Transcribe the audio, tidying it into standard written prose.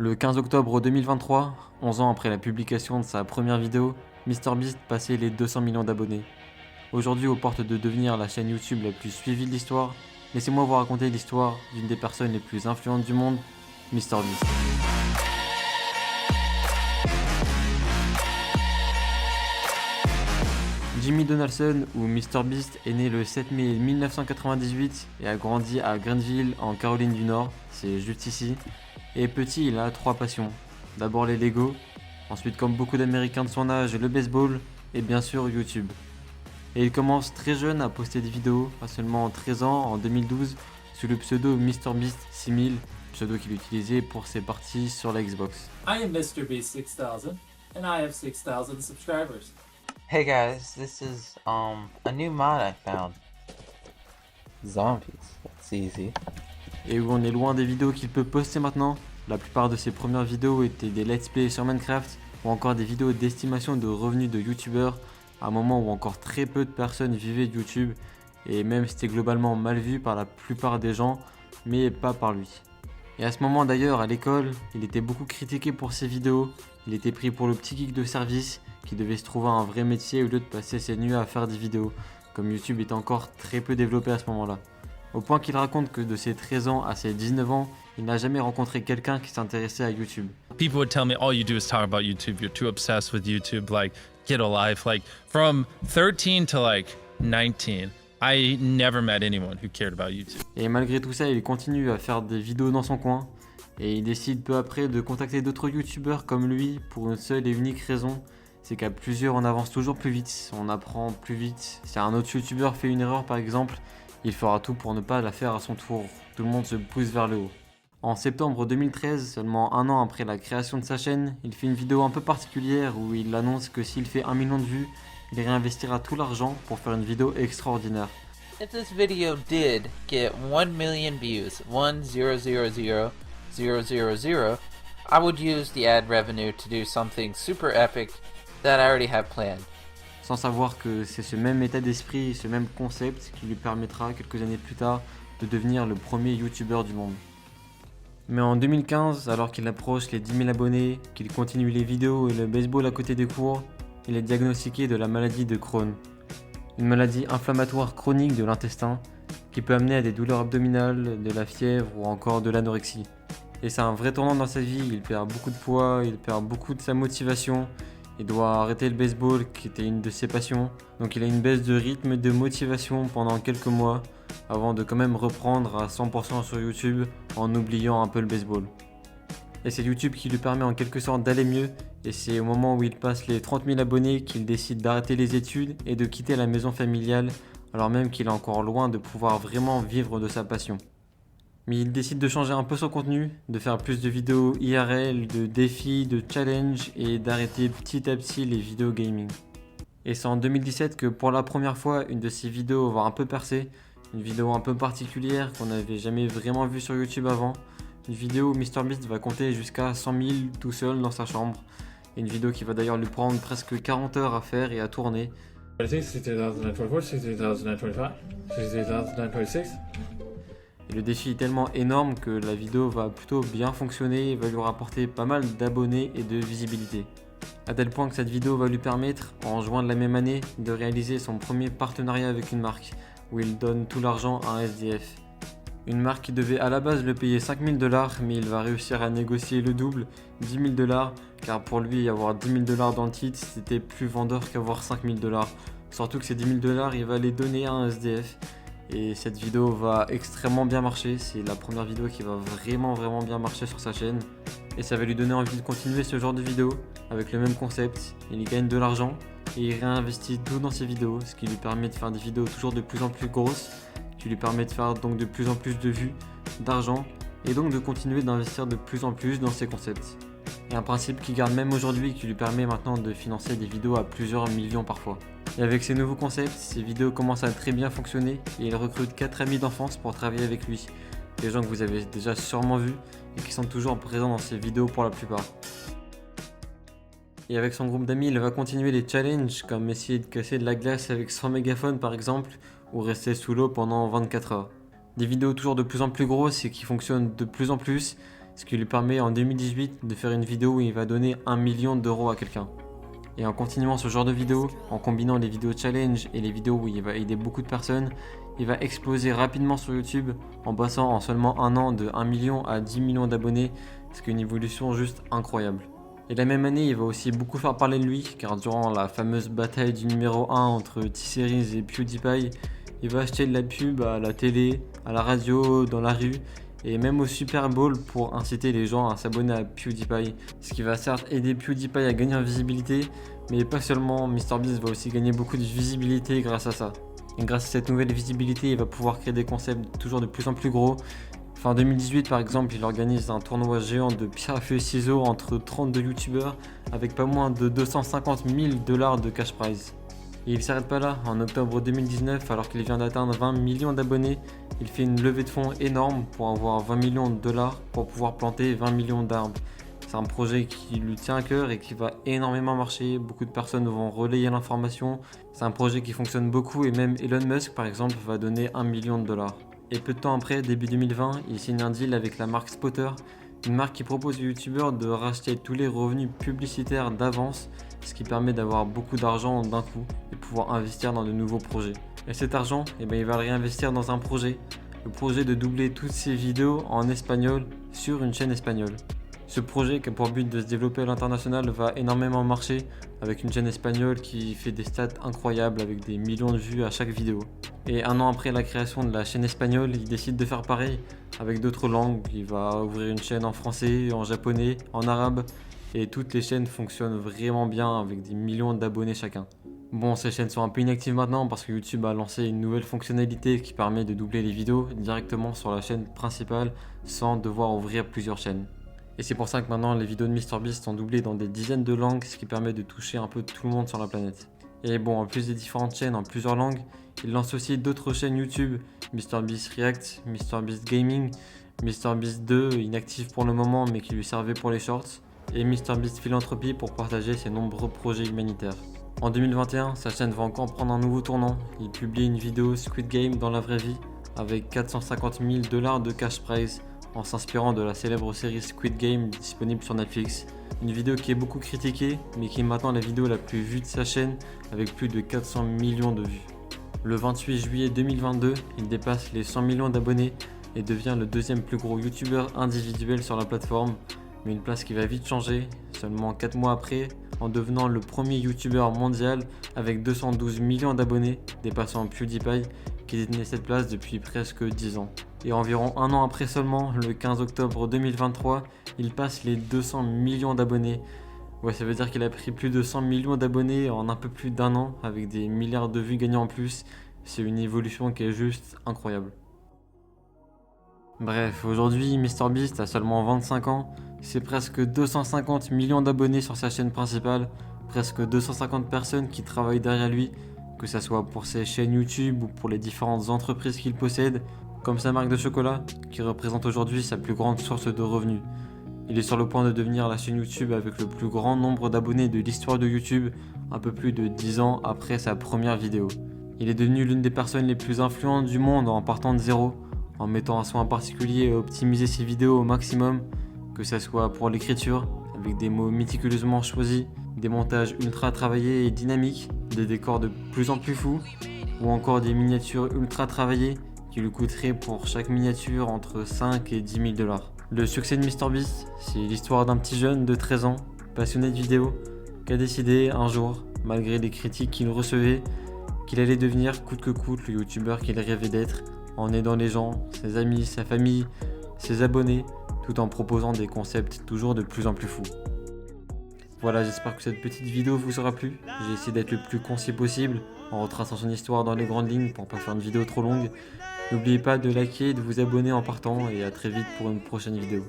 Le 15 octobre 2023, 11 ans après la publication de sa première vidéo, MrBeast passait les 200 millions d'abonnés. Aujourd'hui, aux portes de devenir la chaîne YouTube la plus suivie de l'histoire, laissez-moi vous raconter l'histoire d'une des personnes les plus influentes du monde, MrBeast. Jimmy Donaldson, ou MrBeast, est né le 7 mai 1998 et a grandi à Greenville, en Caroline du Nord, c'est juste ici. Et petit, il a 3 passions. D'abord les Lego, ensuite, comme beaucoup d'Américains de son âge, le baseball, et bien sûr YouTube. Et il commence très jeune à poster des vidéos, à seulement 13 ans, en 2012, sous le pseudo MrBeast6000, pseudo qu'il utilisait pour ses parties sur la Xbox. I am MrBeast6000, and I have 6,000 subscribers. Hey guys, this is a new mod I found. Zombies, that's easy. Et où on est loin des vidéos qu'il peut poster maintenant. La plupart de ses premières vidéos étaient des let's play sur Minecraft ou encore des vidéos d'estimation de revenus de youtubeurs à un moment où encore très peu de personnes vivaient de YouTube et même c'était globalement mal vu par la plupart des gens mais pas par lui. Et à ce moment d'ailleurs à l'école, il était beaucoup critiqué pour ses vidéos, il était pris pour le petit geek de service qui devait se trouver un vrai métier au lieu de passer ses nuits à faire des vidéos, comme YouTube était encore très peu développé à ce moment-là. Au point qu'il raconte que de ses 13 ans à ses 19 ans, il n'a jamais rencontré quelqu'un qui s'intéressait à YouTube. People would tell me, all you do is talk about YouTube. You're too obsessed with YouTube. Like, get a life. Like, from 13 to like 19, I never met anyone who cared about YouTube. Et malgré tout ça, il continue à faire des vidéos dans son coin. Et il décide peu après de contacter d'autres youtubeurs comme lui pour une seule et unique raison. C'est qu'à plusieurs, on avance toujours plus vite, on apprend plus vite. Si un autre youtubeur fait une erreur par exemple, il fera tout pour ne pas la faire à son tour. Tout le monde se pousse vers le haut. En septembre 2013, seulement un an après la création de sa chaîne, il fait une vidéo un peu particulière où il annonce que s'il fait 1 million de vues, il réinvestira tout l'argent pour faire une vidéo extraordinaire. If this video did get 1 million views, 1,000,000, I would use the ad revenue to do something super epic that I already have planned. Sans savoir que c'est ce même état d'esprit, ce même concept qui lui permettra quelques années plus tard de devenir le premier youtubeur du monde. Mais en 2015, alors qu'il approche les 10 000 abonnés, qu'il continue les vidéos et le baseball à côté des cours, il est diagnostiqué de la maladie de Crohn. Une maladie inflammatoire chronique de l'intestin qui peut amener à des douleurs abdominales, de la fièvre ou encore de l'anorexie. Et c'est un vrai tournant dans sa vie, il perd beaucoup de poids, il perd beaucoup de sa motivation, il doit arrêter le baseball qui était une de ses passions, donc il a une baisse de rythme et de motivation pendant quelques mois avant de quand même reprendre à 100% sur YouTube en oubliant un peu le baseball. Et c'est YouTube qui lui permet en quelque sorte d'aller mieux et c'est au moment où il passe les 30 000 abonnés qu'il décide d'arrêter les études et de quitter la maison familiale alors même qu'il est encore loin de pouvoir vraiment vivre de sa passion. Mais il décide de changer un peu son contenu, de faire plus de vidéos IRL, de défis, de challenges et d'arrêter petit à petit les vidéos gaming. Et c'est en 2017 que pour la première fois, une de ses vidéos va un peu percer, une vidéo un peu particulière qu'on n'avait jamais vraiment vue sur YouTube avant, une vidéo où MrBeast va compter jusqu'à 100 000 tout seul dans sa chambre, et une vidéo qui va d'ailleurs lui prendre presque 40 heures à faire et à tourner. 60,024, 60,025, 60,026. Et le défi est tellement énorme que la vidéo va plutôt bien fonctionner et va lui rapporter pas mal d'abonnés et de visibilité. À tel point que cette vidéo va lui permettre, en juin de la même année, de réaliser son premier partenariat avec une marque, où il donne tout l'argent à un SDF. Une marque qui devait à la base le payer 5 000 $, mais il va réussir à négocier le double, 10 000 $, car pour lui, avoir 10 000 $ dans le titre, c'était plus vendeur qu'avoir 5 000 $. Surtout que ces 10 000 $, il va les donner à un SDF. Et cette vidéo va extrêmement bien marcher, c'est la première vidéo qui va vraiment bien marcher sur sa chaîne. Et ça va lui donner envie de continuer ce genre de vidéo avec le même concept, il y gagne de l'argent et il réinvestit tout dans ses vidéos, ce qui lui permet de faire des vidéos toujours de plus en plus grosses, qui lui permet de faire donc de plus en plus de vues, d'argent et donc de continuer d'investir de plus en plus dans ses concepts. Et un principe qui garde même aujourd'hui qui lui permet maintenant de financer des vidéos à plusieurs millions parfois. Et avec ces nouveaux concepts, ces vidéos commencent à très bien fonctionner et il recrute 4 amis d'enfance pour travailler avec lui. Des gens que vous avez déjà sûrement vus et qui sont toujours présents dans ses vidéos pour la plupart. Et avec son groupe d'amis, il va continuer les challenges comme essayer de casser de la glace avec son mégaphone par exemple ou rester sous l'eau pendant 24 heures. Des vidéos toujours de plus en plus grosses et qui fonctionnent de plus en plus. ce qui lui permet en 2018 de faire une vidéo où il va donner 1 million d'euros à quelqu'un. Et en continuant ce genre de vidéos, en combinant les vidéos challenge et les vidéos où il va aider beaucoup de personnes, il va exploser rapidement sur YouTube en passant en seulement un an de 1 million à 10 millions d'abonnés, ce qui est une évolution juste incroyable. Et la même année, il va aussi beaucoup faire parler de lui, car durant la fameuse bataille du numéro 1 entre T-Series et PewDiePie, il va acheter de la pub à la télé, à la radio, dans la rue, et même au Super Bowl pour inciter les gens à s'abonner à PewDiePie. Ce qui va certes aider PewDiePie à gagner en visibilité, mais pas seulement, MrBeast va aussi gagner beaucoup de visibilité grâce à ça. Et grâce à cette nouvelle visibilité, il va pouvoir créer des concepts toujours de plus en plus gros. Fin 2018 par exemple, il organise un tournoi géant de pierre à feuille et ciseaux entre 32 youtubeurs avec pas moins de 250 000 $ de cash prize. Et il s'arrête pas là, en octobre 2019, alors qu'il vient d'atteindre 20 millions d'abonnés, il fait une levée de fonds énorme pour avoir 20 millions de dollars pour pouvoir planter 20 millions d'arbres. C'est un projet qui lui tient à cœur et qui va énormément marcher, beaucoup de personnes vont relayer l'information. C'est un projet qui fonctionne beaucoup et même Elon Musk par exemple va donner 1 million de dollars. Et peu de temps après, début 2020, il signe un deal avec la marque Spotter, une marque qui propose aux youtubeurs de racheter tous les revenus publicitaires d'avance, ce qui permet d'avoir beaucoup d'argent d'un coup et pouvoir investir dans de nouveaux projets. Et cet argent, il va le réinvestir dans un projet, le projet de doubler toutes ses vidéos en espagnol sur une chaîne espagnole. Ce projet qui a pour but de se développer à l'international va énormément marcher avec une chaîne espagnole qui fait des stats incroyables avec des millions de vues à chaque vidéo. Et un an après la création de la chaîne espagnole, il décide de faire pareil avec d'autres langues. Il va ouvrir une chaîne en français, en japonais, en arabe et toutes les chaînes fonctionnent vraiment bien avec des millions d'abonnés chacun. Bon, ces chaînes sont un peu inactives maintenant parce que YouTube a lancé une nouvelle fonctionnalité qui permet de doubler les vidéos directement sur la chaîne principale sans devoir ouvrir plusieurs chaînes. Et c'est pour ça que maintenant les vidéos de MrBeast sont doublées dans des dizaines de langues, ce qui permet de toucher un peu tout le monde sur la planète. Et bon, en plus des différentes chaînes en plusieurs langues, il lance aussi d'autres chaînes YouTube, MrBeast React, MrBeast Gaming, MrBeast 2, inactif pour le moment mais qui lui servait pour les shorts, et MrBeast Philanthropy pour partager ses nombreux projets humanitaires. En 2021, sa chaîne va encore prendre un nouveau tournant. Il publie une vidéo Squid Game dans la vraie vie avec 450 000 $ de cash prize en s'inspirant de la célèbre série Squid Game disponible sur Netflix. Une vidéo qui est beaucoup critiquée mais qui est maintenant la vidéo la plus vue de sa chaîne avec plus de 400 millions de vues. Le 28 juillet 2022, il dépasse les 100 millions d'abonnés et devient le deuxième plus gros youtubeur individuel sur la plateforme, mais une place qui va vite changer, seulement 4 mois après, en devenant le premier youtubeur mondial avec 212 millions d'abonnés, dépassant PewDiePie qui détenait cette place depuis presque 10 ans. Et environ un an après seulement, le 15 octobre 2023, il passe les 200 millions d'abonnés. Ouais, ça veut dire qu'il a pris plus de 100 millions d'abonnés en un peu plus d'un an, avec des milliards de vues gagnées en plus. C'est une évolution qui est juste incroyable. Bref, aujourd'hui, MrBeast a seulement 25 ans, c'est presque 250 millions d'abonnés sur sa chaîne principale, presque 250 personnes qui travaillent derrière lui, que ce soit pour ses chaînes YouTube ou pour les différentes entreprises qu'il possède, comme sa marque de chocolat, qui représente aujourd'hui sa plus grande source de revenus. Il est sur le point de devenir la chaîne YouTube avec le plus grand nombre d'abonnés de l'histoire de YouTube, un peu plus de 10 ans après sa première vidéo. Il est devenu l'une des personnes les plus influentes du monde en partant de zéro, en mettant un soin particulier à optimiser ses vidéos au maximum, que ce soit pour l'écriture, avec des mots méticuleusement choisis, des montages ultra travaillés et dynamiques, des décors de plus en plus fous, ou encore des miniatures ultra travaillées qui lui coûteraient pour chaque miniature entre 5 et 10 000 $. Le succès de MrBeast, c'est l'histoire d'un petit jeune de 13 ans, passionné de vidéo, qui a décidé un jour, malgré les critiques qu'il recevait, qu'il allait devenir coûte que coûte le youtubeur qu'il rêvait d'être, en aidant les gens, ses amis, sa famille, ses abonnés, tout en proposant des concepts toujours de plus en plus fous. Voilà, j'espère que cette petite vidéo vous aura plu. J'ai essayé d'être le plus concis possible, en retraçant son histoire dans les grandes lignes pour pas faire une vidéo trop longue. N'oubliez pas de liker et de vous abonner en partant, et à très vite pour une prochaine vidéo.